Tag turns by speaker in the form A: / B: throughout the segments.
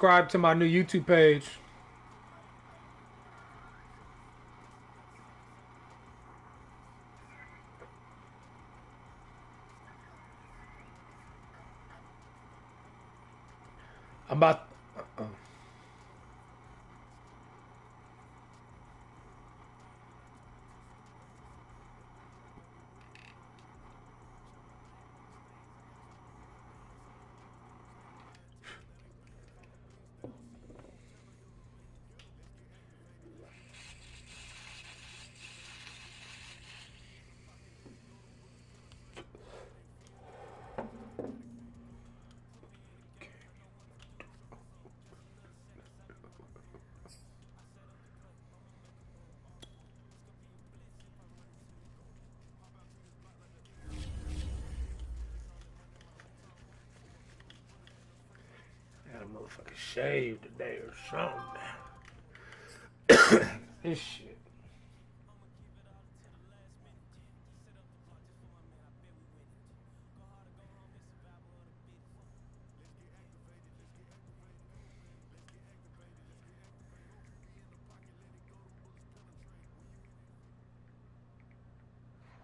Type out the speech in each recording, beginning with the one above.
A: Subscribe to my new YouTube page. I'm about. I got a motherfucking shave today or something. This shit.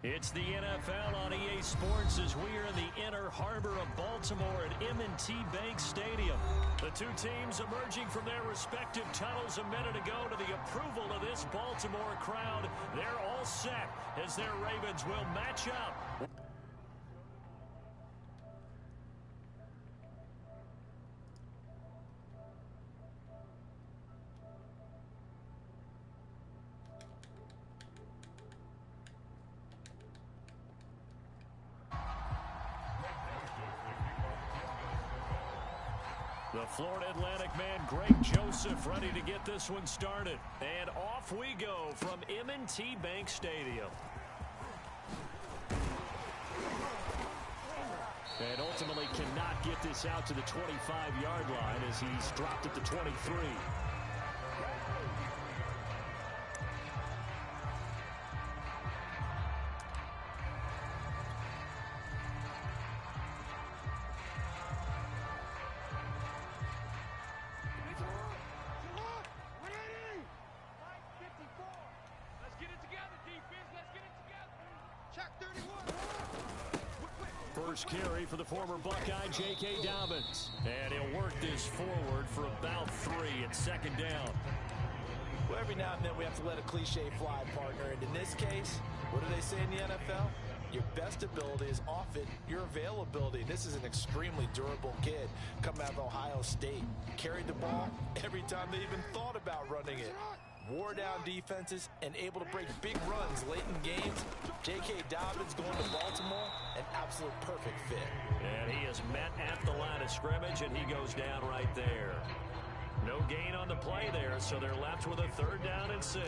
B: It's the NFL on EA Sports as we are in the inner harbor of Baltimore at M&T Bank Stadium. The two teams emerging from their respective tunnels a minute ago to the approval of this Baltimore crowd. They're all set as their Ravens will match up. The Florida Atlantic man, Greg Joseph, ready to get this one started. And off we go from M&T Bank Stadium. And ultimately cannot get this out to the 25-yard line as he's dropped at the 23. First carry for the former Buckeye, J.K. Dobbins. And he'll work this forward for about 3 at second down.
C: Well, every now and then we have to let a cliche fly, partner. And in this case, what do they say in the NFL? Your best ability is often your availability. This is an extremely durable kid coming out of Ohio State. Carried the ball every time they even thought about running it. Wore down defenses and able to break big runs late in games. J.K. Dobbins going to Baltimore, an absolute perfect fit.
B: And he is met at the line of scrimmage, and he goes down right there. No gain on the play there, so they're left with a 3rd down and 6.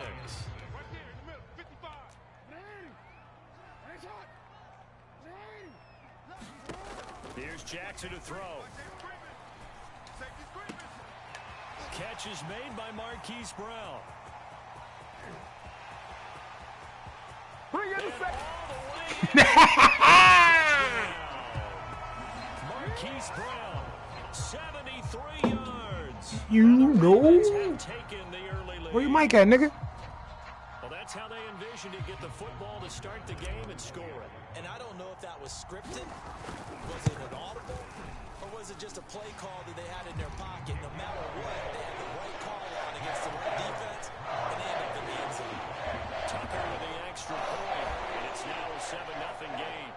B: Here's Jackson to throw. Catch is made by Marquise Brown.
A: Bring it
B: Marquise Brown, 73 yards.
A: You know. Where your mic at, nigga?
B: Well, that's how they envisioned to get the football to start the game and score it.
C: And I don't know if that was scripted, was it an audible, or was it just a play call that they had in their pocket? No matter what, they had the right call on against the right defense, and they ended up in the end zone.
B: Tucker with the extra point, and it's now a 7-0 game.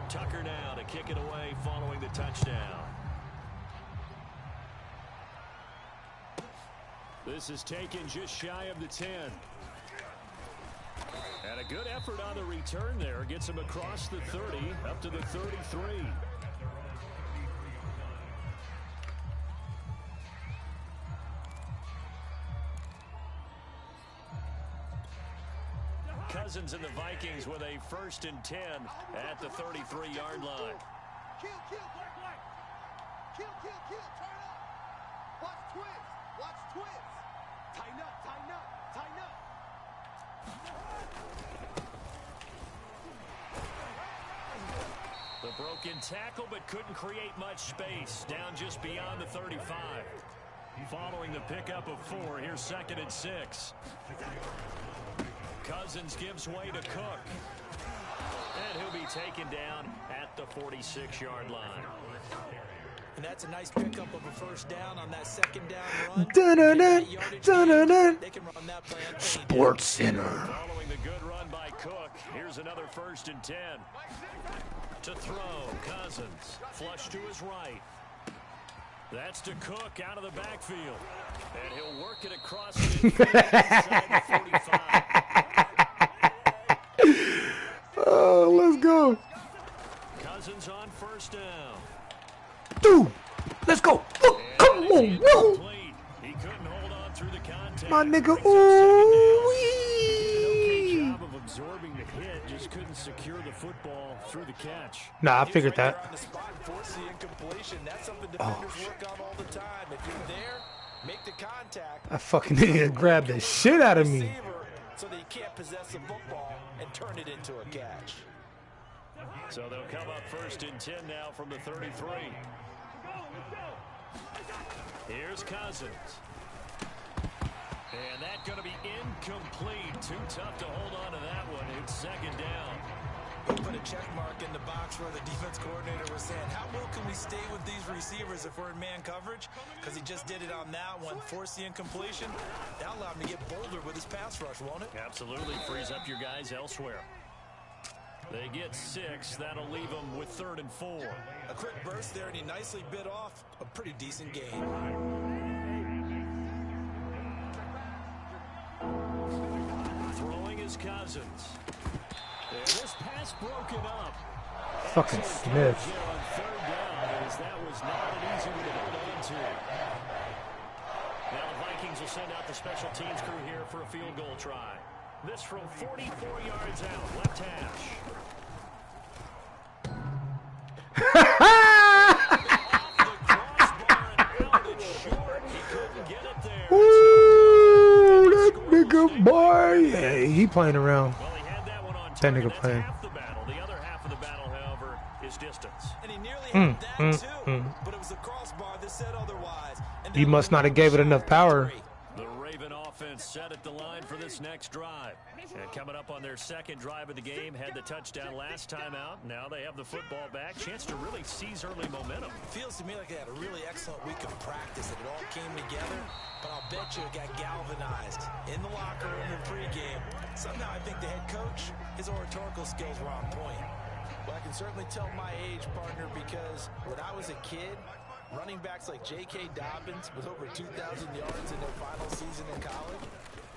B: Tucker now to kick it away following the touchdown. This is taken just shy of the 10. And a good effort on the return there. Gets him across the 30, up to the 33. Cousins and the Vikings with a 1st and 10 at the 33-yard line.
D: Kill, black, black. Kill, turn up. Watch twins. Tighten up.
B: The broken tackle, but couldn't create much space. Down just beyond the 35. Following the pickup of 4, here's 2nd and 6. Cousins gives way to Cook. And he'll be taken down at the 46-yard line.
C: And that's a nice pickup of a first down on that 2nd down run.
A: Dun-dun-dun,
C: They can run that play on any
A: Sports Center.
B: Following the good run by Cook, here's another 1st and 10. To throw, Cousins. Flush to his right. That's to Cook out of the backfield. And he'll work it across inside the 45.
A: Oh, let's go.
B: Cousins on 1st down.
A: Dude, let's go. Oh, come on. Woo.
B: He couldn't hold on through the contact.
A: My nigga. Ooh.
B: Job of absorbing the hit, just couldn't secure the football through the catch.
A: Nah, I figured that.
C: That's something defenders work on all the time. If you're there, make the contact.
A: I fucking nigga grabbed the shit out of me.
C: So that you can't possess the football and turn it into a catch.
B: So they'll come up 1st and 10 now from the 33. Here's Cousins. And that's going to be incomplete. Too tough to hold on to that one. It's 2nd down.
C: We'll put a check mark in the box where the defense coordinator was saying, how well can we stay with these receivers if we're in man coverage? Because he just did it on that one, forced the incompletion. That'll allow him to get bolder with his pass rush, won't it?
B: Absolutely. Frees up your guys elsewhere. They get 6. That'll leave them with 3rd and 4.
C: A quick burst there, and he nicely bit off a pretty decent gain.
B: Throwing his Cousins. And this pass broken up.
A: Fucking Smith.
B: On 3rd down, as that was not an easy one to hold on to. Now the Vikings will send out the special teams crew here for a field goal try. This from 44 yards out, left hash.
A: Ooh, that nigga boy. Yeah, he playing around.
B: Well, he had that one on
A: That
B: target.
A: nigga
B: That's
A: playing.
B: half the battle. The other half of the battle, however, is distance.
C: And he nearly had that too, but it was the crossbar that said otherwise. And
A: You must not have gave it enough power.
B: The Raven offense set at the line for this next drive. And coming up on their 2nd drive of the game, had the touchdown last time out. Now they have the football back. Chance to really seize early momentum.
C: Feels to me like they had a really excellent week of practice, and it all came together. But I'll bet you it got galvanized in the locker room in pregame. Somehow I think the head coach, his oratorical skills were on point. Well, I can certainly tell my age, partner, because when I was a kid, running backs like J.K. Dobbins with over 2,000 yards in their final season in college,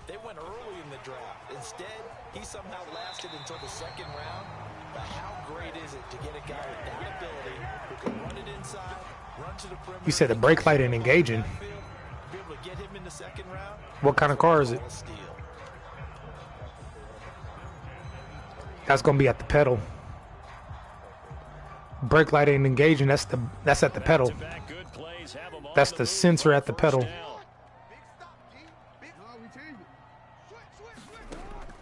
C: they went early in the draft. Instead, he somehow lasted until the 2nd round. But how great is it to get a guy with that ability who can run it inside, run to the perimeter?
A: You said the brake light ain't engaging.
C: Be able to get him in the 2nd round.
A: What kind of car is it? That's gonna be at the pedal. Brake light ain't engaging. That's at the pedal. That's the sensor at the pedal.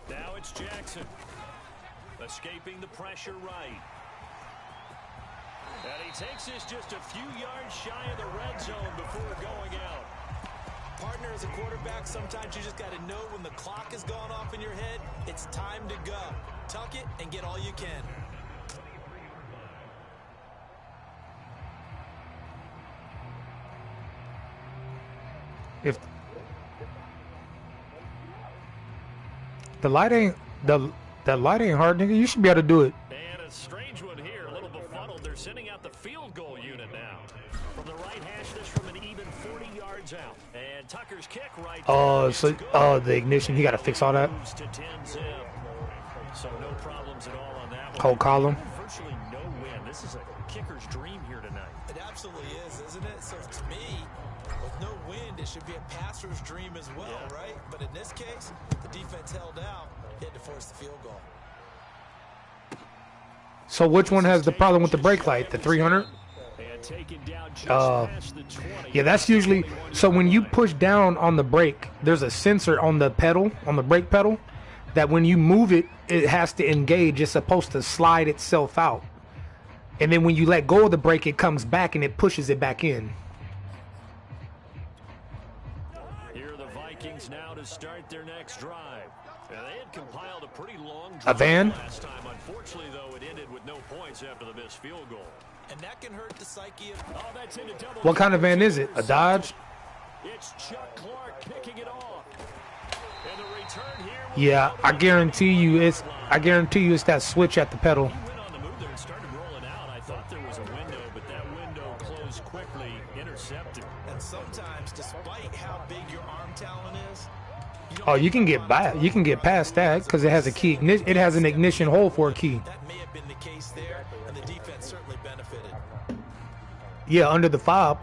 B: Now it's Jackson. Escaping the pressure right. And he takes this just a few yards shy of the red zone before going out.
C: Partner, as a quarterback, sometimes you just got to know when the clock has gone off in your head, it's time to go. Tuck it and get all you can.
A: If the light ain't that light ain't hard, nigga, you should be able to do it.
B: And a strange one here, a little befuddled. They're sending out the field goal unit now. From the right hash, this from an even 40 yards out. And Tucker's kick right
A: So the ignition, he got to fix all that.
B: To 10 zip. So no problems at all on that one.
A: Whole column.
B: Virtually no win. This is a kicker's dream here tonight.
C: It absolutely is, isn't it? So to me, with no wind, it should be a passer's dream as well, right? But in this case, the defense held out. He had to force the field goal.
A: So which one has the problem with the brake light? The 300? Yeah, that's usually, so when you push down on the brake, there's a sensor on the pedal, on the brake pedal, that when you move it, it has to engage. It's supposed to slide itself out. And then when you let go of the brake, it comes back and it pushes it back in.
B: Here are the Vikings now to start their next drive. They had compiled a pretty long drive
A: A van?
B: last time. Unfortunately, though, it ended with no points after the missed field goal.
C: And that can hurt the psyche of...
B: Oh, that's into double.
A: What kind of van is it? A Dodge?
B: It's Chuck Clark picking it off. And the return here.
A: Yeah, I guarantee you it's that switch at the pedal.
B: He went on the move there and started rolling out. I thought there was a window, but that window closed quickly, intercepted.
C: And sometimes, despite how big your arm talent is,
A: Oh, you can get by. You can get past that because it has a key. It has an ignition hole for a key.
C: that may have been the case there, and the defense certainly benefited.
A: Yeah, under the fob.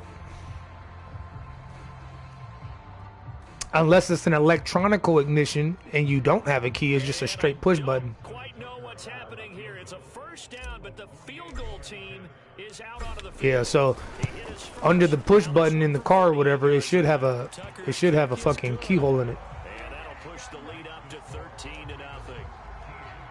A: Unless it's an electronical ignition and you don't have a key, it's just a straight push button.
B: Quite know what's happening here. It's a first down, but the field goal team is out onto the field.
A: Yeah, so under the push button in the car or whatever, it should have a fucking keyhole in it.
B: And that'll push the lead up to 13-0.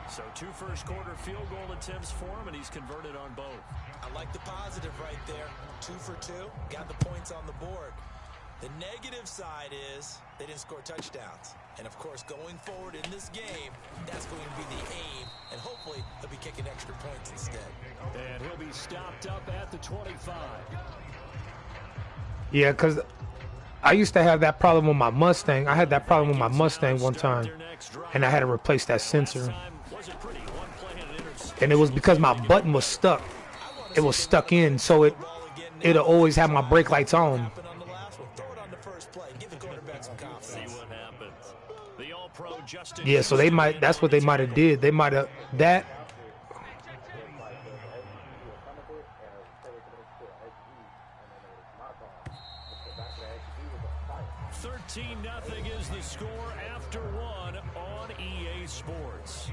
B: So 2 first-quarter field goal attempts for him, and he's converted on both.
C: I like the positive right there. 2 for 2, got the points on the board. The negative side is they didn't score touchdowns. And, of course, going forward in this game, that's going to be the aim. And hopefully he'll be kicking extra points instead.
B: And he'll be stopped up at the 25.
A: Yeah, because I used to have that problem with my Mustang. I had that problem with my Mustang one time, and I had to replace that sensor. And it was because my button was stuck. It was stuck in, so it'll always have my brake lights on. Yeah, so they might. That's what they might have did. They might have that.
B: Nothing is the score after 1 on EA Sports.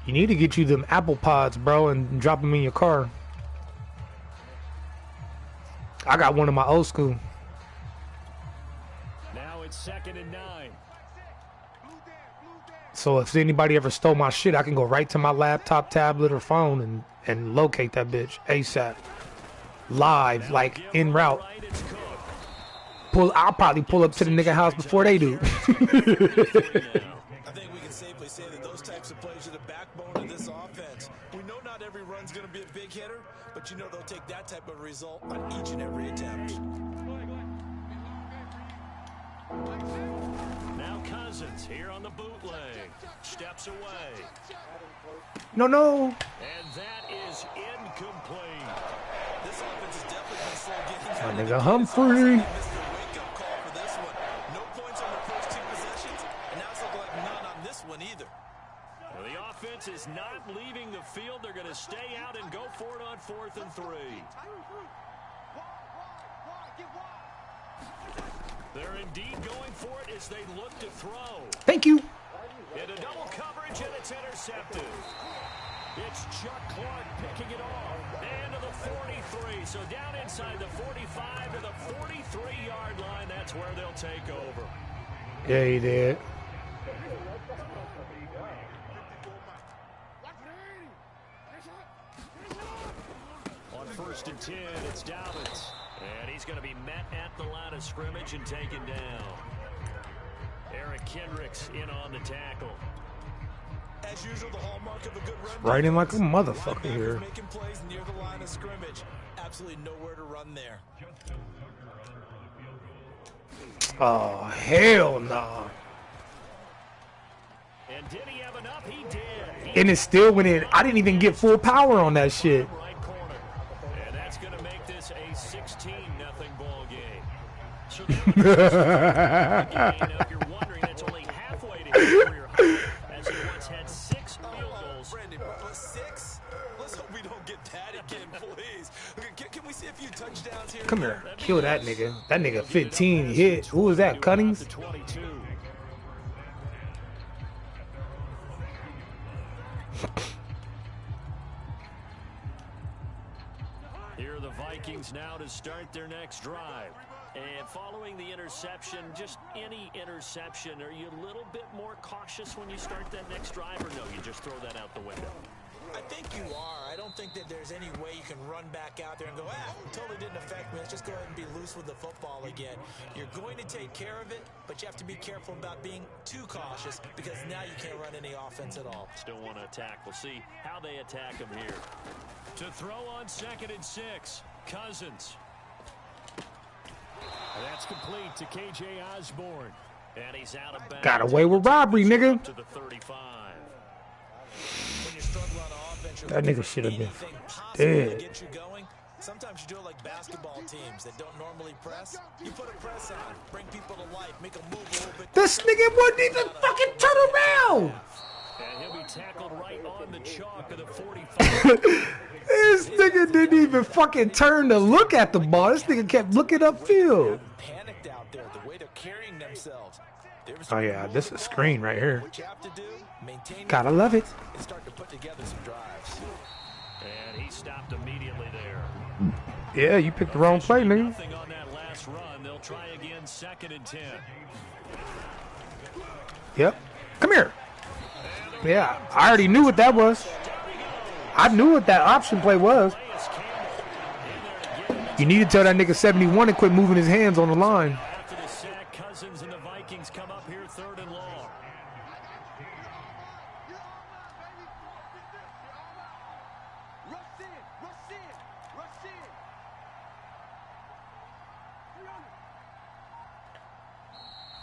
A: You need to get you them Apple Pods, bro, and drop them in your car. I got one in my old school.
B: Now it's 2nd and 9.
A: So if anybody ever stole my shit, I can go right to my laptop, tablet, or phone and locate that bitch ASAP. Live, like en route. I'll probably pull up to the nigga house before they do.
C: I think we can safely say that those types of plays are the backbone of this offense. We know not every run's going to be a big hitter, but you know they'll take that type of result on each and every attempt.
B: Now Cousins here on the bootleg. Steps away.
A: No.
B: And that is incomplete.
C: This offense has definitely been slow getting
A: My nigga Humphrey.
C: No points on the first 2 possessions, and now it's looking like none on this one either.
B: Well, the offense is not leaving the field. They're going to stay out and go for it on 4th and 3. They're indeed going for it as they look to throw.
A: Thank you.
B: Into double coverage, and it's intercepted. It's Chuck Clark picking it off. And to the 43. So down inside the 45 to the 43-yard line. That's where they'll take over.
A: Yeah, he did.
B: On 1st and 10, it's Dobbins. And he's going to be met at the line of scrimmage and taken down. Eric Kendricks in on the tackle.
C: As usual, the hallmark of a good run.
A: Riding like a motherfucker here.
C: Making plays near the line of scrimmage. Absolutely nowhere to run there.
A: Oh, hell nah.
B: And did he have enough? He did.
A: And it still went in. I didn't even get full power on that shit.
B: Right corner. And that's going to make this a 16-0 ball game. So now if you're wondering, that's only halfway to his career high, as he once had 6 field goals.
C: Brandon, 6? Let's hope we don't get that again, please. Can we see a few touchdowns here?
A: Come here. Kill that nigga. That nigga 15 hit. Who was that, Cunnings?
B: 22. Here are the Vikings now to start their next drive. And following the interception, just any interception, are you a little bit more cautious when you start that next drive, or no, you just throw that out the window?
C: I think you are. I don't think that there's any way you can run back out there and go, totally didn't affect me. Let's just go ahead and be loose with the football again. You're going to take care of it, but you have to be careful about being too cautious because now you can't run any offense at all.
B: Still want to attack. We'll see how they attack him here. To throw on 2nd and 6, Cousins. That's complete to K.J. Osborne. And he's out of bounds.
A: Got away with robbery, nigga.
B: To the 35.
C: When you struggle on offense,
A: That nigga should have been dead.
C: Get you going. Sometimes you do it like basketball teams that don't normally press. You put a press on, bring people to life, make them move a little bit.
A: This nigga wouldn't even fucking turn around.
B: And he'll be tackled right on the chalk of the 45.
A: This nigga didn't even fucking turn to look at the ball. This nigga kept looking upfield.
C: Panicked out there, the way they're carrying themselves.
A: Oh yeah, this is a screen right here.
C: What you have to do, maintain
A: Gotta love it.
C: and start to put together some drives.
B: And he stopped immediately there.
A: Yeah, you picked the wrong play, nigga.
B: Nothing on that last run. They'll try again 2nd and 10.
A: Yep. Come here. Yeah, I already knew what that was. I knew what that option play was. You need to tell that nigga 71 to quit moving his hands on the line.
B: After the sack, Cousins and the Vikings come up here 3rd and long.
D: Rush in, rush in, rush in.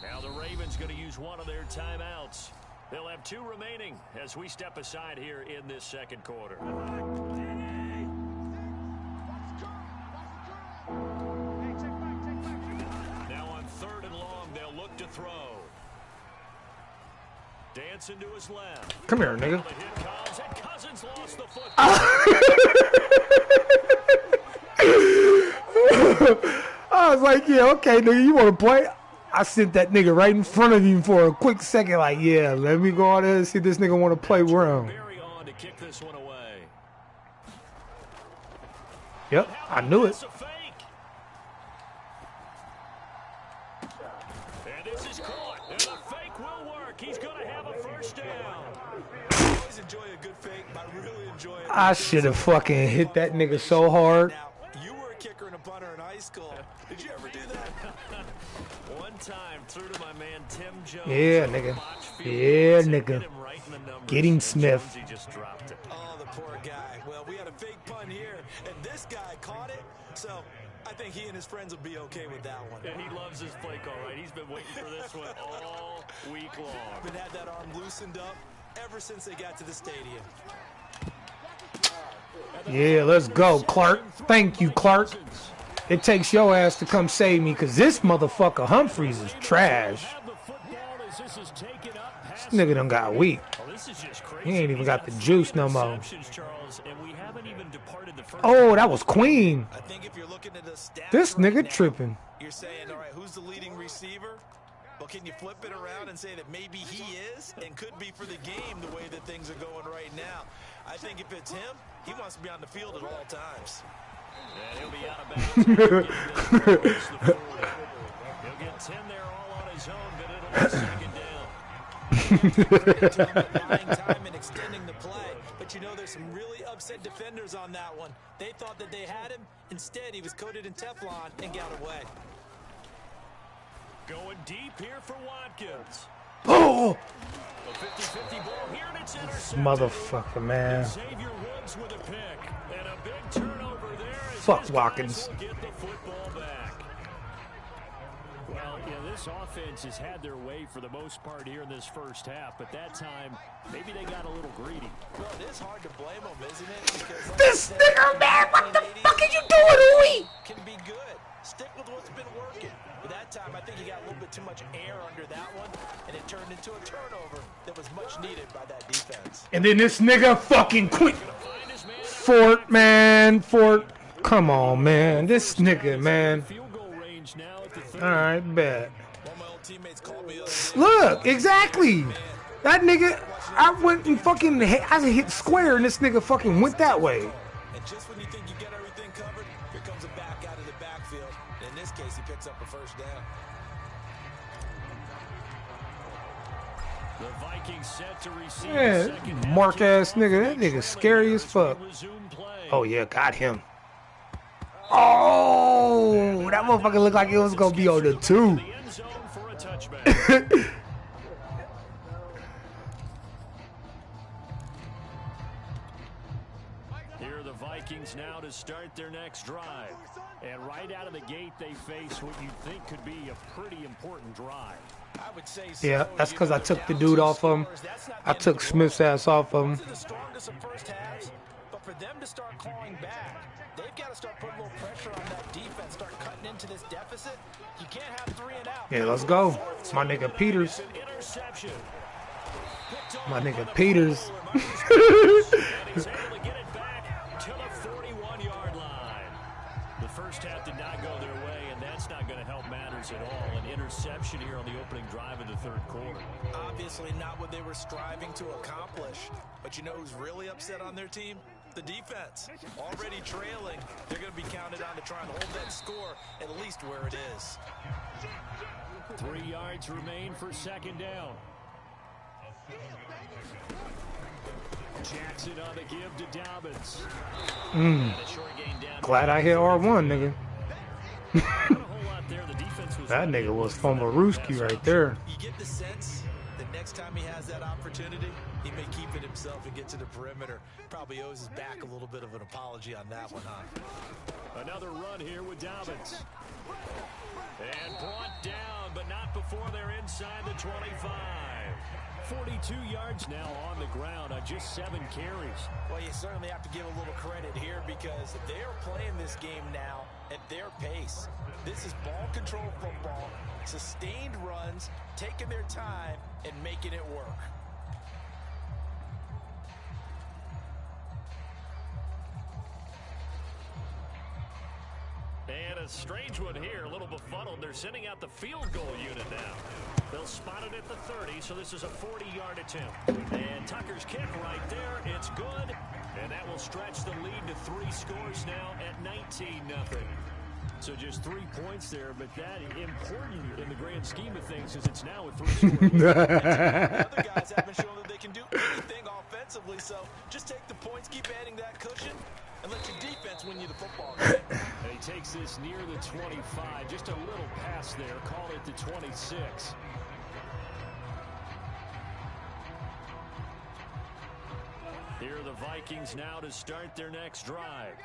B: Now the Ravens going to use one of their timeouts. They'll have 2 remaining as we step aside here in this 2nd quarter. Now on 3rd and long, they'll look to throw. Dancing to his left.
A: Come here, nigga.
B: The hit comes, and Cousins lost the football.
A: I was like, yeah, okay, nigga, you want to play? I sent that nigga right in front of him for a quick second, like, yeah, let me go out there and see if this nigga want to play around.
B: Very on to kick this one away.
A: Yep, I knew it.
B: It's a fake. And this is caught. And the fake will work. He's going to have a first down.
C: I always enjoy a good fake, but I really enjoy it.
A: I should have fucking hit that nigga so hard.
C: Now, you were a kicker and a punter in high school. Did you ever do that?
B: One time through to my man Tim Jones.
A: Yeah, nigga. Yeah, nigga. Get him, Smith.
B: He just dropped it.
C: Oh, the poor guy. Well, we had a fake punt here, and this guy caught it. So I think he and his friends will be okay with that one.
B: And he loves his play call, right? He's been waiting for this one all week long.
C: Been had that arm loosened up ever since they got to the stadium.
A: Yeah, let's go, Clark. Thank you, Clark. It takes your ass to come save me, because this motherfucker Humphreys is trash. This nigga done got weak. He ain't even got the juice no more. Oh, that was Queen.
C: I think if you're looking at the stats
A: This
C: right
A: nigga
C: now,
A: tripping.
C: You're saying, all right, who's the leading receiver? Well, can you flip it around and say that maybe he is and could be for the game the way that things are going right now? I think if it's him, he wants to be on the field at all times.
B: And he'll be out of bounds. He'll get 10 there all on his own, but it'll be 2nd down.
C: Buying time and extending the play. But you know there's some really upset defenders on that one. They thought that they had him. Instead, he was coated in Teflon and got away.
B: Going deep here for Watkins.
A: Oh,
B: A 50-50 ball here, and it's intercepted.
A: motherfucker, man.
B: Xavier Woods with a pick. And a big turnover there. As
A: Fuck
B: his
A: Watkins.
B: guys will get the football back. Well, this offense has had their way for the most part here in this first half, but that time, maybe they got a little greedy.
C: Well, it is hard to blame them, isn't it? Because like
A: This
C: I said,
A: nigga, man, what the
C: 1980s,
A: fuck are you doing, Louie?
C: Can be good. Stick with what's been working. But that time, I think he got a little bit too much air under that one, and it turned into a turnover that was much needed by that defense.
A: And then this nigga fucking quit. Fort, man. Fort. Come on, man. This nigga, man.
B: Field goal range now at the 30.
A: All right, bet.
C: One of my old teammates called me the other day.
A: Look, exactly. That nigga, I went and fucking, I hit square, and this nigga fucking went that way.
C: And just when you think you get everything covered, here comes a back out of the backfield. In this case, he picks up a first down.
B: The Vikings set to receive the
A: Man,
B: second
A: mark ass
B: half
A: nigga. That nigga scary as fuck. Oh yeah, got him. Oh, that motherfucker looked like it was gonna be on the 2.
B: The end zone for a touchback. Here are the Vikings now to start their next drive. And right out of the gate, they face what you'd think could be a pretty important drive.
C: I would say so.
A: Yeah, that's because I took the dude off him. I took Smith's ass off him.
C: The strongest of first halves, but for them to start clawing back, they've got to start putting a little pressure on that defense, start cutting into this deficit. You can't have 3 and out.
A: Yeah, let's go. My nigga Peters.
B: Interception.
A: My nigga Peters.
B: And he's able to get it back to the 41-yard line. The first half did not go their way, and that's not going to help matters at all. An interception here on the opening drive of the third quarter.
C: Obviously not what they were striving to accomplish. But you know who's really upset on their team? The defense. Already trailing. They're going to be counted on to try and hold that score at least where it is.
B: 3 yards remain for second down. Jackson on the give to Dobbins.
A: Glad I hit R1, nigga.
B: Not a whole lot there. The defense was
A: That nigga was from Maruski right there.
C: You get the sense that next time he has that opportunity, he may keep it himself and get to the perimeter. Probably owes his back a little bit of an apology on that one, huh?
B: Another run here with Dobbins. And brought down, but not before they're inside the 25. 42 yards now on the ground on just 7 carries.
C: Well, you certainly have to give a little credit here because they are playing this game now at their pace. This is ball control football, sustained runs, taking their time and making it work.
B: And a strange one here, a little befuddled. They're sending out the field goal unit now. They'll spot it at the 30, so this is a 40-yard attempt. And Tucker's kick right there, it's good. And that will stretch the lead to 3 scores now at 19-0. So just 3 points there, but that important in the grand scheme of things is it's now a 3-score lead.
C: The other guys haven't shown that they can do anything offensively, so just take the points, keep adding that cushion, and let your defense win you the football game.
B: And he takes this near the 25, just a little pass there, call it the 26. Here are the Vikings now to start their next drive.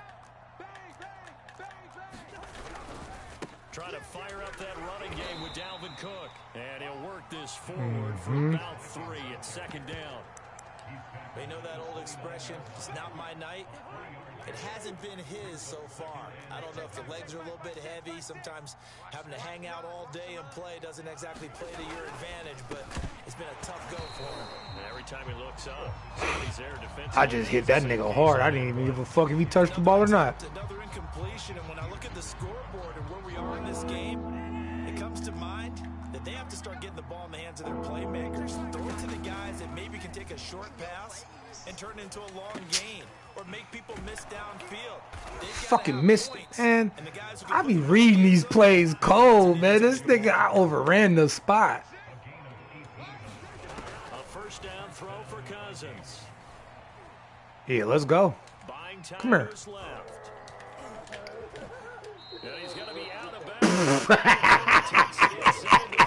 B: Try to fire up that running game with Dalvin Cook. And he'll work this forward for about 3 at second down.
C: They know that old expression, it's not my night. It hasn't been his so far. I don't know if the legs are a little bit heavy. Sometimes having to hang out all day and play doesn't exactly play to your advantage, but it's been a tough go for him.
B: And every time he looks up, somebody's there defensively.
A: I just hit that nigga hard. I didn't even give a fuck if he touched the ball or not.
C: Another incompletion, and when I look at the scoreboard and where we are in this game, it comes to mind that they have to start getting the ball in the hands of their playmakers. Throw it to the guys that maybe can take a short pass and turn it into a long gain or make people miss downfield.
A: Fucking missed it, man. I be reading these plays cold, man. This nigga, I overran the spot.
B: A first down throw for Cousins.
A: Yeah, let's go.
B: Buying time
A: Come here.
B: is left. And he's going to be out of bounds. Takes it inside the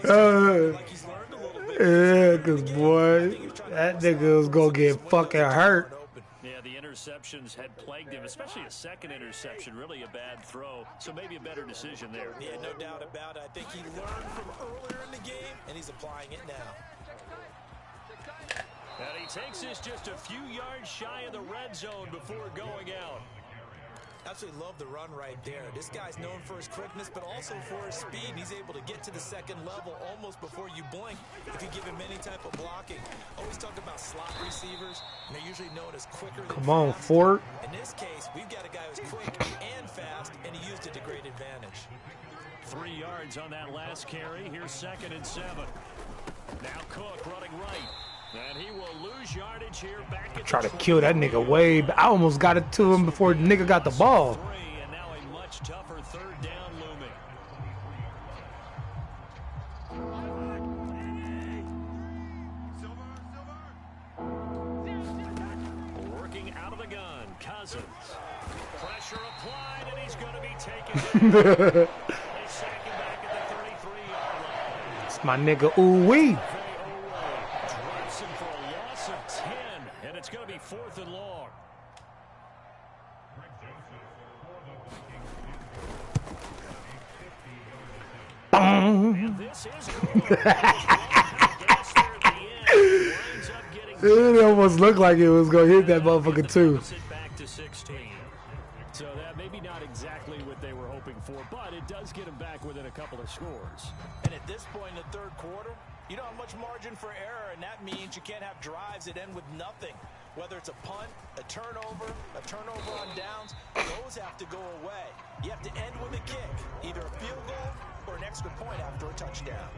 B: 40.
C: Like he's learned a little bit.
A: Yeah, cause boy, that nigga was gonna get fucking hurt.
B: Yeah, the interceptions had plagued him, especially a second interception, really a bad throw. So maybe a better decision there.
C: Yeah, no doubt about it. I think he learned from earlier in the game, and he's applying it now.
B: And he takes this just a few yards shy of the red zone before going out.
C: Absolutely love the run right there. This guy's known for his quickness, but also for his speed. And he's able to get to the second level almost before you blink if you give him any type of blocking. Always talk about slot receivers, and they're usually known as quicker than
A: Come on,
C: fast.
A: Fort.
C: In this case, we've got a guy who's quick and fast, and he used it to great advantage.
B: 3 yards on that last carry. Here's 2nd and 7. Now Cook running right. And he will lose yardage here back at
A: Try to kill that nigga way, but I almost got it to him before the nigga got the ball.
B: And now a much tougher 3rd of the gun. Cousins. Pressure applied, and he's going to be taken down. They sack him back at the 33-yard line.
A: It's my nigga ooh-wee.
B: Drops him for a loss of 10, and it's going to be 4th and long. And this is
A: It almost looked like it was going to hit that motherfucker too.
B: Back to 16. So that maybe not exactly what they were hoping for, but it does get them back within a couple of scores.
C: And at this point in the third quarter, you don't have much margin for error, and that means you can't have drives that end with nothing. Whether it's a punt, a turnover on downs, those have to go away. You have to end with a kick, either a field goal or an extra point after a touchdown.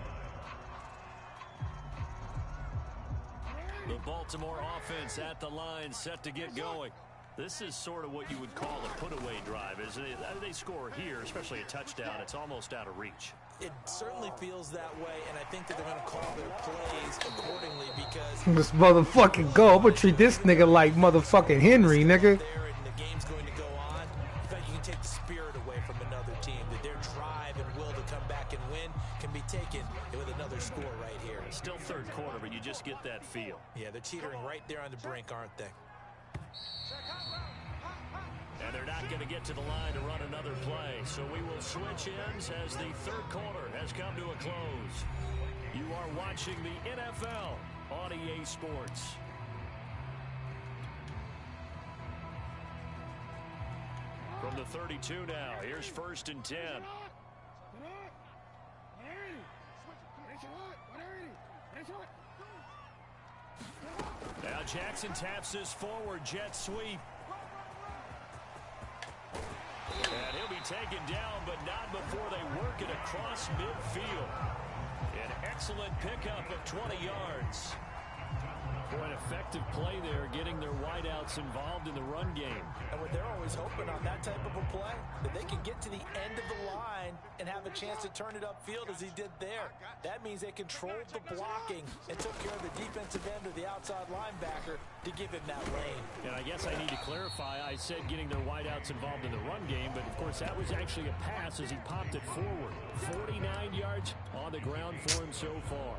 B: The Baltimore offense at the line, set to get going. This is sort of what you would call a put-away drive, isn't it? They score here, especially a touchdown. It's almost out of reach.
C: It certainly feels that way, and I think that they're going to call their plays accordingly because...
A: This motherfucking go. I'm going to treat this nigga like motherfucking Henry, nigga.
C: There and the game's going to go on. In fact, you can take the spirit away from another team, that their drive and will to come back and win can be taken with another score right here.
B: Still third quarter, but you just get that feel.
C: Yeah, they're teetering right there on the brink, aren't they?
B: And they're not going to get to the line to run another play. So we will switch ends as the third quarter has come to a close. You are watching the NFL on EA Sports. From the 32 now, here's 1st and 10. Now Jackson taps this forward jet sweep. And he'll be taken down, but not before they work it across midfield. An excellent pickup of 20 yards. For an effective play there, getting their wideouts involved in the run game.
C: And what they're always hoping on that type of a play, that they can get to the end of the line and have a chance to turn it upfield as he did there. That means they controlled the blocking and took care of the defensive end or the outside linebacker to give him that lane.
B: And I guess I need to clarify, I said getting their wideouts involved in the run game, but of course that was actually a pass as he popped it forward. 49 yards on the ground for him so far.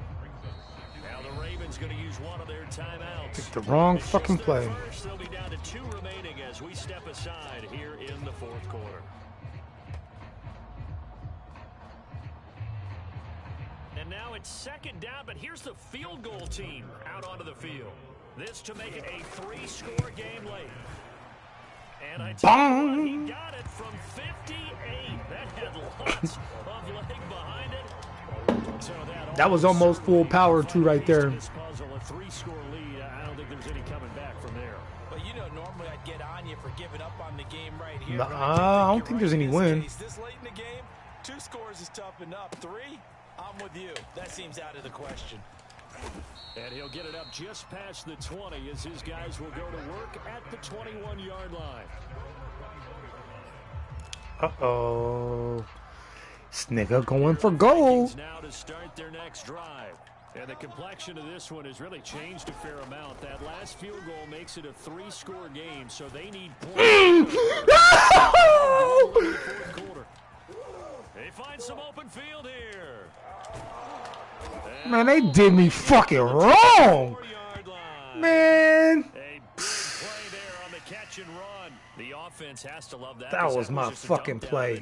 B: Now the Ravens going to use one of their timeouts.
A: Picked the wrong fucking play.
B: First, they'll be down to 2 remaining as we step aside here in the 4th quarter. And now it's 2nd down, but here's the field goal team out onto the field. This to make it a 3-score game late. And I tell you what, he got it from 58. That had lots of leg behind it. So
A: that was almost full power too right there.
B: This puzzle, a 3-score lead. I don't think there's any coming back from there.
C: But you know, normally I'd get on you for giving up on the game right here.
A: I don't think there's any win.
C: This late in the game, 2 scores is tough enough. 3, I'm with you. That seems out of the question.
B: And he'll get it up just past the 20 as his guys will go to work at the 21-yard line.
A: Uh-oh. This nigga going for gold.
B: Now to start their next drive. And the complexion of this one has really changed a fair amount. That last field goal makes it a 3-score game, so they need points. They find some open field here.
A: Man, they did me fucking wrong. Man.
B: A big play there on the catch and run. The offense has to love that.
A: That was my fucking play.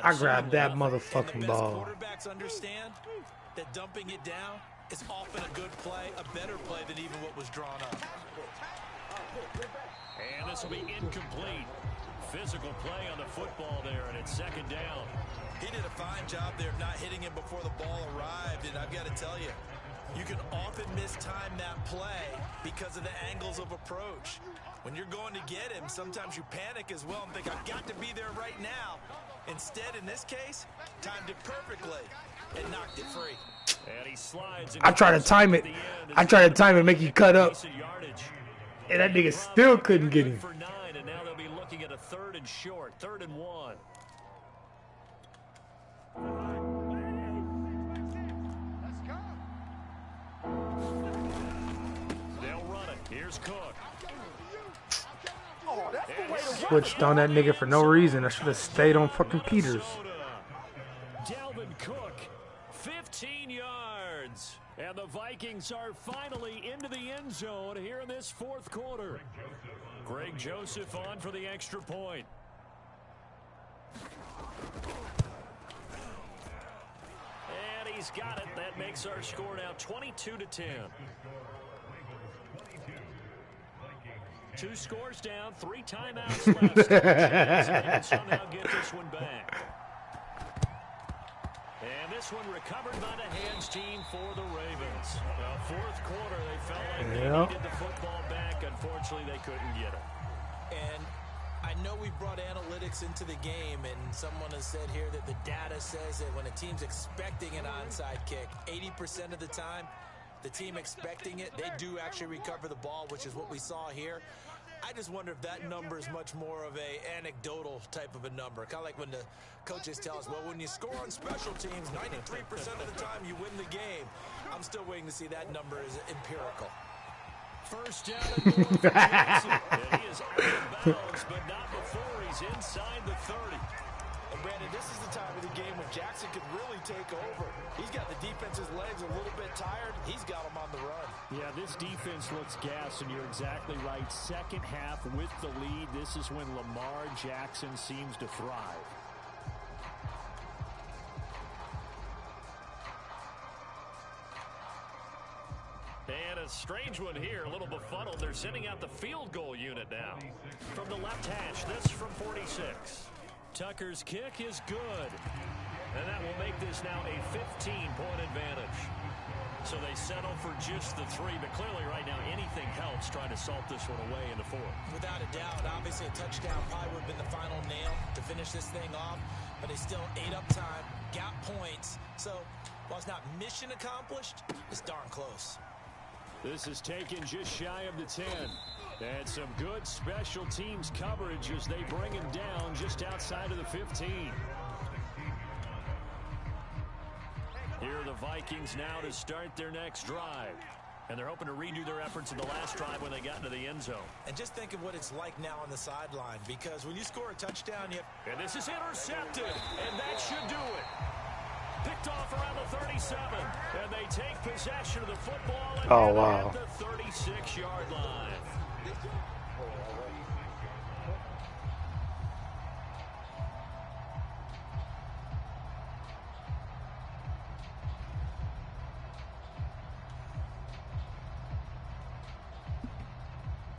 A: I grabbed that motherfucking ball.
C: Quarterbacks understand that dumping it down is often a good play, a better play than even what was drawn up.
B: And this will be incomplete. Physical play on the football there, and it's 2nd down.
C: He did a fine job there of not hitting him before the ball arrived, and I've got to tell you, you can often mistime that play because of the angles of approach. When you're going to get him, sometimes you panic as well and think, I've got to be there right now. Instead, in this case, timed it perfectly and knocked it free.
B: And he slides.
A: I try to time it. I try to time it, make you cut up. And that nigga still couldn't get him.
B: For 9, and now they'll be looking at a 3rd and short, 3rd and 1. They'll run it. Here's Cook.
D: Oh, that's the way to work.
A: Switched on that nigga for no reason. I should have stayed on fucking Peters.
B: Dalvin Cook, 15 yards. And the Vikings are finally into the end zone here in this fourth quarter. Greg Joseph on for the extra point. And he's got it. That makes our score now 22-10. 2 scores down, 3 timeouts left. They can somehow get this one back. And this one recovered by the hands team for the Ravens. Well, fourth quarter, they felt like they needed the football back. Unfortunately, they couldn't get it.
C: And I know we brought analytics into the game, and someone has said here that the data says that when a team's expecting an onside kick, 80% of the time, the team expecting it, they do actually recover the ball, which is what we saw here. I just wonder if that number is much more of a anecdotal type of a number. Kind of like when the coaches tell us, well, when you score on special teams, 93% of the time you win the game. I'm still waiting to see that number is empirical.
B: First down and more for Jackson. And he is out of bounds, but not before he's inside the 30.
C: And Brandon, this is the time of the game when Jackson could really take over. He's got the defense's legs a little bit tired. He's got them on the run.
B: Yeah, this defense looks gassed, and you're exactly right. Second half with the lead, this is when Lamar Jackson seems to thrive. And a strange one here, a little befuddled. They're sending out the field goal unit now. From the left hash, this from 46. Tucker's kick is good. And that will make this now a 15-point advantage. So they settle for just the 3, but clearly right now anything helps trying to salt this one away in the 4th.
C: Without a doubt, obviously a touchdown probably would have been the final nail to finish this thing off, but they still ate up time, got points. So while it's not mission accomplished, it's darn close.
B: This is taken just shy of the 10. And some good special teams coverage as they bring him down just outside of the 15. Here are the Vikings now to start their next drive. And they're hoping to redo their efforts in the last drive when they got into the end zone.
C: And just think of what it's like now on the sideline, because when you score a touchdown, you have...
B: And this is intercepted, and that should do it. Picked off around the 37, and they take possession of the football and at the 36-yard line.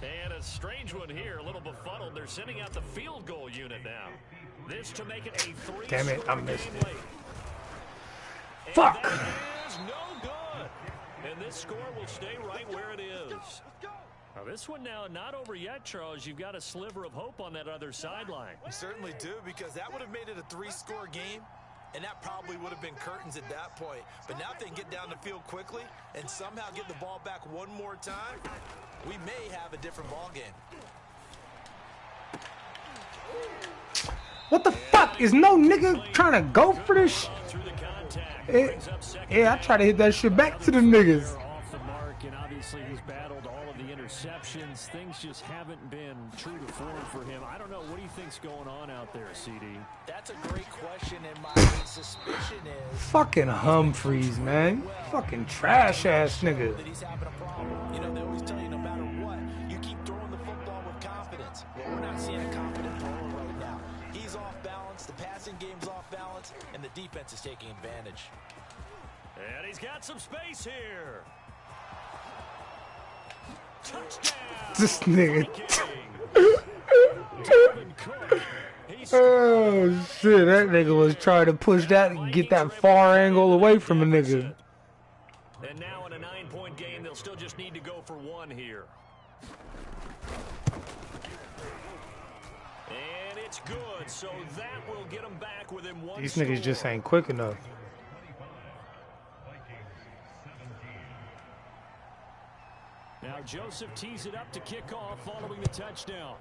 B: And a strange one here, a little befuddled. They're sending out the field goal unit now. This to make it a 3-score
A: Damn it, I missed it.
B: late.
A: Fuck!
B: And that is no good. And this score will stay right where it is. Now this one now not over yet, Charles. You've got a sliver of hope on that other sideline.
C: You certainly do, because that would have made it a 3-score game, and that probably would have been curtains at that point. But now if they can get down the field quickly and somehow get the ball back one more time, we may have a different ball game.
A: What the fuck? Is no nigga trying to go for this? Yeah, I try to hit that shit back to the niggas.
B: Off the mark, and obviously he's battled all of the interceptions. Things just haven't been true to form for him. I don't know. What do you think's going on out there, CD?
C: That's a great question, and my suspicion is...
A: Fucking Humphreys, man. Fucking trash-ass nigga.
C: ...that he's having a problem. You know, they always tell you no matter what, you keep throwing the football with confidence. Well, we're not seeing a confident thrower right now. He's off balance, the passing game's off balance, and the defense is taking advantage.
B: And he's got some space here. Touchdown.
A: This nigga.
B: He's
A: Oh shit, that nigga was trying to push that and get that far angle away from a nigga.
B: And now in a 9-point game, they'll still just need to go for 1 here. And it's good, so that will get them back within 1
A: These niggas just ain't quick enough.
B: Now Joseph tees it up to kick off following the touchdown.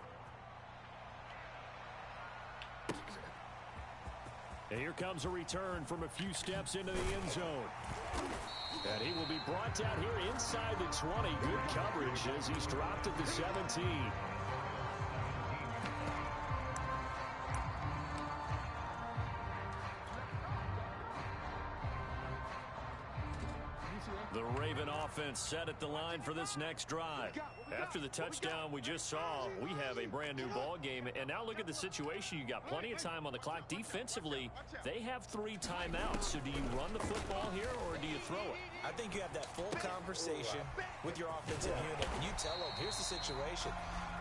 B: And here comes a return from a few steps into the end zone. And he will be brought down here inside the 20. Good coverage as he's dropped at the 17. set at the line for this next drive. After the touchdown we just saw, we have a brand new ball game. And now look at the situation. You got plenty of time on the clock. Defensively, they have 3 timeouts. So do you run the football here or do you throw it?
C: I think you have that full conversation with your offensive unit, and you tell them, here's the situation.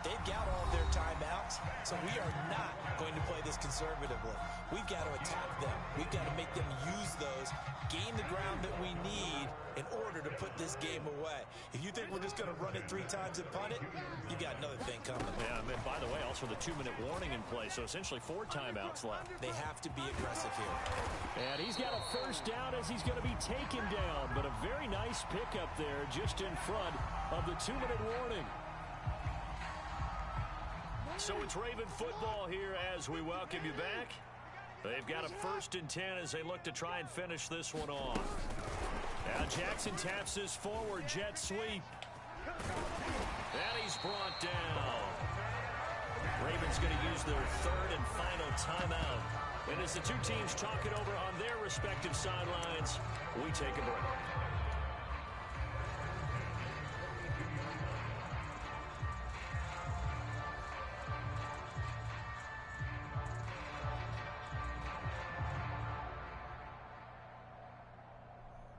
C: They've got all of their timeouts, so we are not going to play this conservatively. We've got to attack them. We've got to make them use those, gain the ground that we need in order to put this game away. If you think we're just going to run it 3 times and punt it, you've got another thing coming.
B: Yeah, and by the way, also the 2-minute warning in play, so essentially 4 timeouts left.
C: They have to be aggressive here.
B: And he's got a first down as he's going to be taken down, but a very nice pickup there just in front of the 2-minute warning. So it's Raven football here as we welcome you back. They've got a 1st and 10 as they look to try and finish this one off. Now Jackson taps this forward, jet sweep. And he's brought down. Ravens going to use their 3rd and final timeout. And as the 2 teams talk it over on their respective sidelines, we take a break.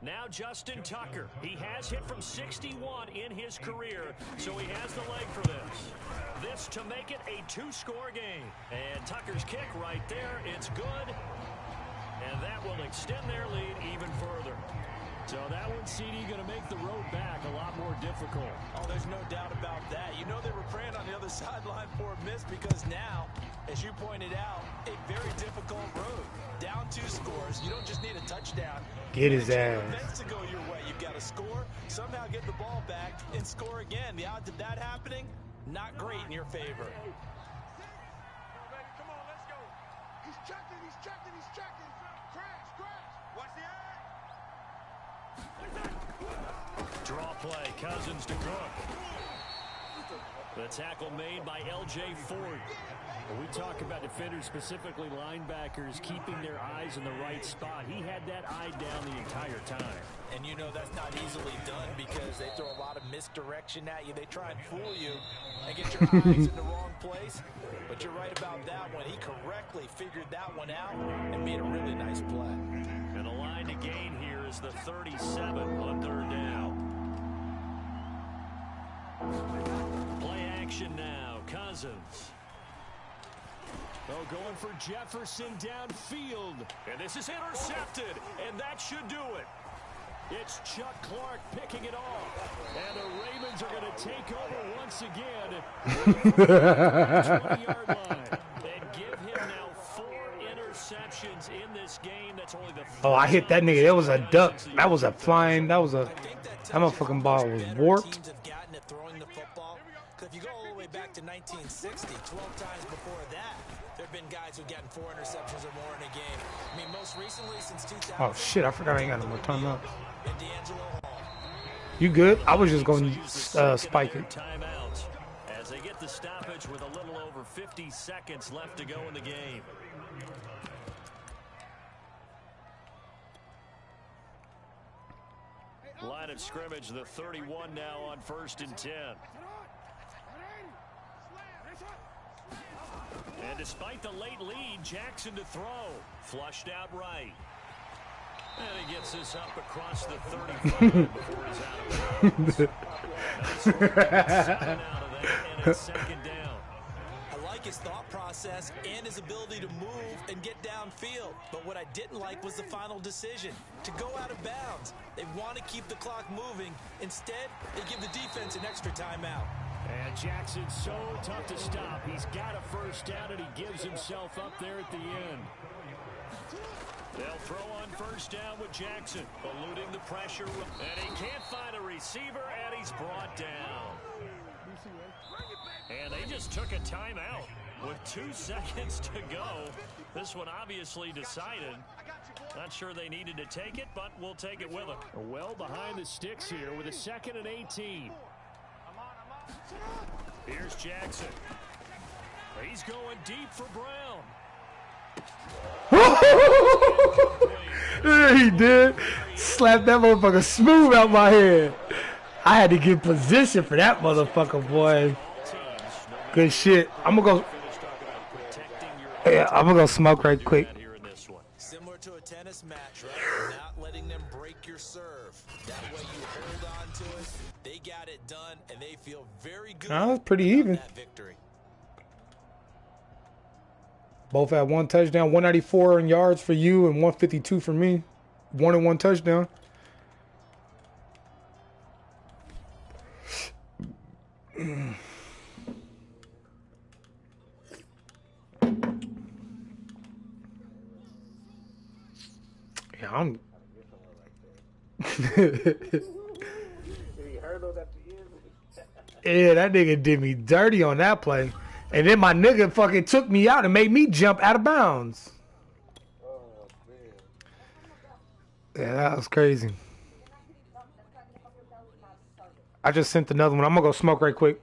B: Now Justin Tucker. He has hit from 61 in his career, so he has the leg for this. This to make it a 2-score game. And Tucker's kick right there, it's good. And that will extend their lead even further. So that one, CD, going to make the road back a lot more difficult.
C: Oh, there's no doubt about that. You know they were praying on the other sideline for a miss because now, as you pointed out, a very difficult road. Down 2 scores. You don't just need a touchdown.
A: Get his ass.
C: To go your way. You've got to score, somehow get the ball back, and score again. The odds of that happening, not great in your favor.
D: Come on, let's go. He's checking, he's checking, he's checking. Crash, crash. Watch the eye.
B: Draw play, Cousins to Cook. The tackle made by L.J. Ford.
E: When we talk about defenders, specifically linebackers, keeping their eyes in the right spot, he had that eye down the entire time.
C: And you know that's not easily done because they throw a lot of misdirection at you. They try and fool you and get your eyes in the wrong place. But you're right about that one. He correctly figured that one out and made a really nice play.
B: And the line to gain here is the 37 on 3rd down. Play action now. Cousins.
E: Oh, going for Jefferson downfield.
B: And this is intercepted, and that should do it.
E: It's Chuck Clark picking it off. And the Ravens are going to take over once again. 20-yard line.
B: And give him now 4 interceptions in this game. That's only the
A: Oh, I hit that nigga. That was a duck. That was a flying. That motherfucking ball was warped.
C: If you go all the way back to 1960, 12 times before that, there have been guys who've gotten 4 interceptions or more in a game. I mean, most recently since 2000.
A: Oh shit! I forgot I ain't got no more timeout. You good? I was just going to spike it.
B: Timeout as they get the stoppage with a little over 50 seconds left to go in the game. Line of scrimmage, the 31 now on 1st and 10. And despite the late lead, Jackson to throw. Flushed out right. And he gets this up across the 35 before he's out of bounds. Nice work to get 7 out of that, and it's 2nd down.
C: I like his thought process and his ability to move and get downfield. But what I didn't like was the final decision, to go out of bounds. They want to keep the clock moving. Instead, they give the defense an extra timeout.
E: And Jackson's so tough to stop. He's got a first down, and he gives himself up there at the end.
B: They'll throw on 1st down with Jackson, eluding the pressure. And he can't find a receiver, and he's brought down. And they just took a timeout with 2 seconds to go. This one obviously decided. Not sure they needed to take it, but we'll take it with them.
E: Well behind the sticks here with a 2nd and 18.
B: Here's Jackson. He's going deep for Brown.
A: Yeah, he did. Slap that motherfucker smooth out my head. I had to get position for that motherfucker, boy. Good shit. I'm gonna go. Yeah, I'm gonna go smoke right quick.
C: Similar to a tennis match, right? Not letting them break your serve. That way you hold on to it. They got it done, and they feel very good.
A: That was pretty even.
C: That victory.
A: Both had one touchdown, 194 in yards for you and 152 for me. 1 and 1 touchdown. Yeah, I'm. Yeah, that nigga did me dirty on that play. And then my nigga fucking took me out and made me jump out of bounds. Yeah, that was crazy. I just sent another one. I'm gonna go smoke right quick.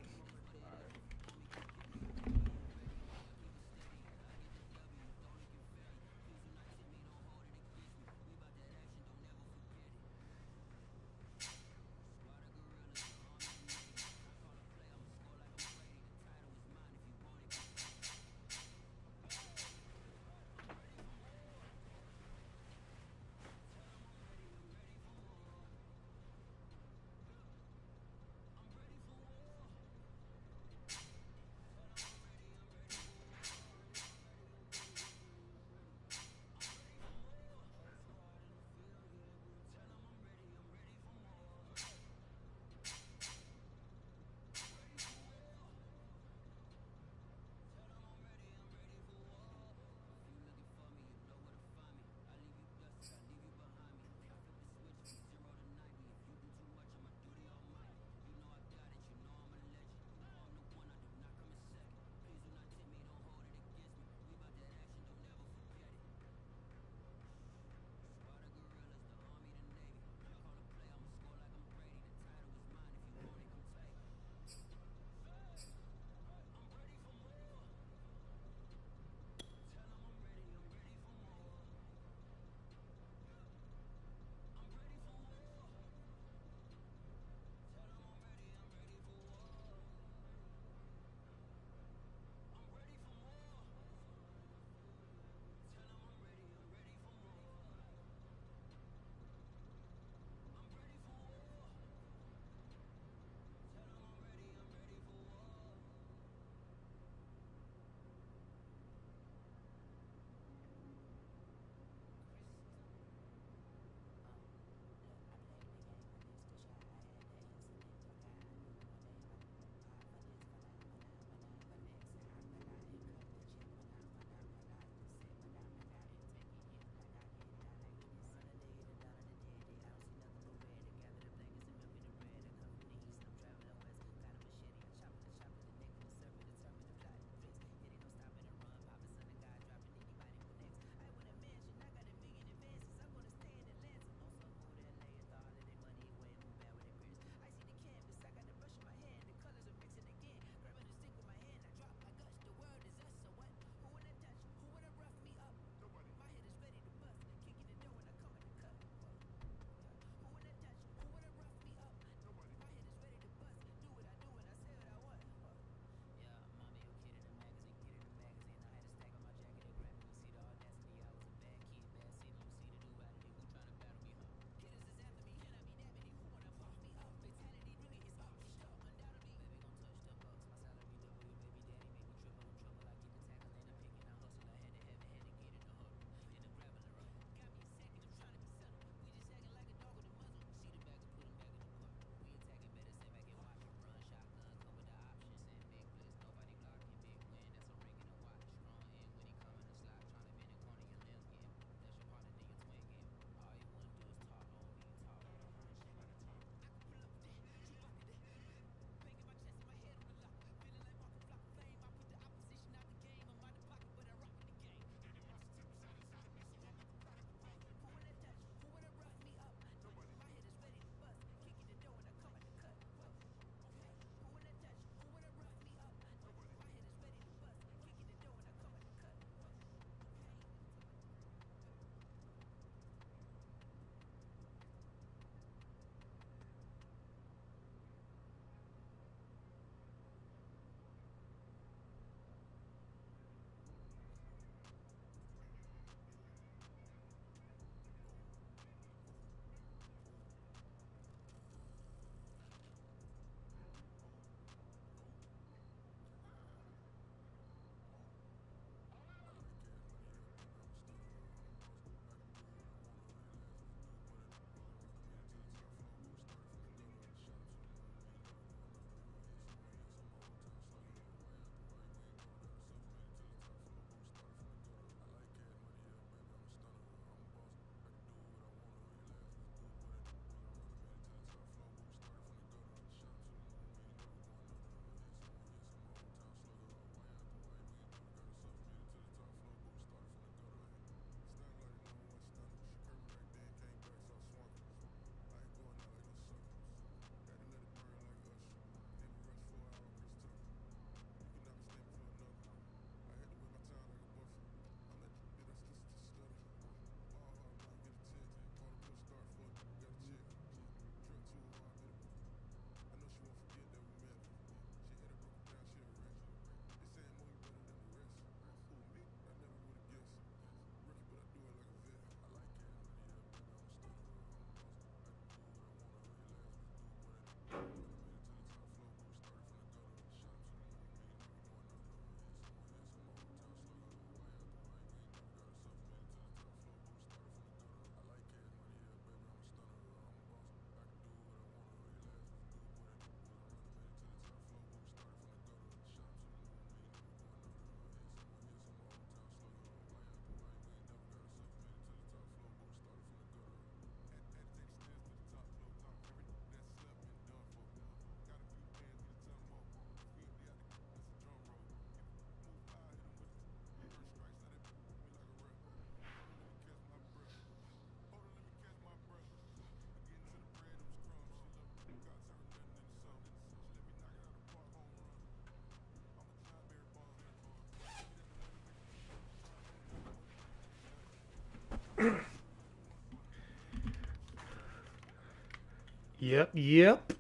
A: Yep.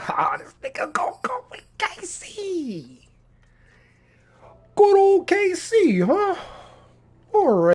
A: Ah, this nigga gonna go with KC. Good old KC, huh? All right.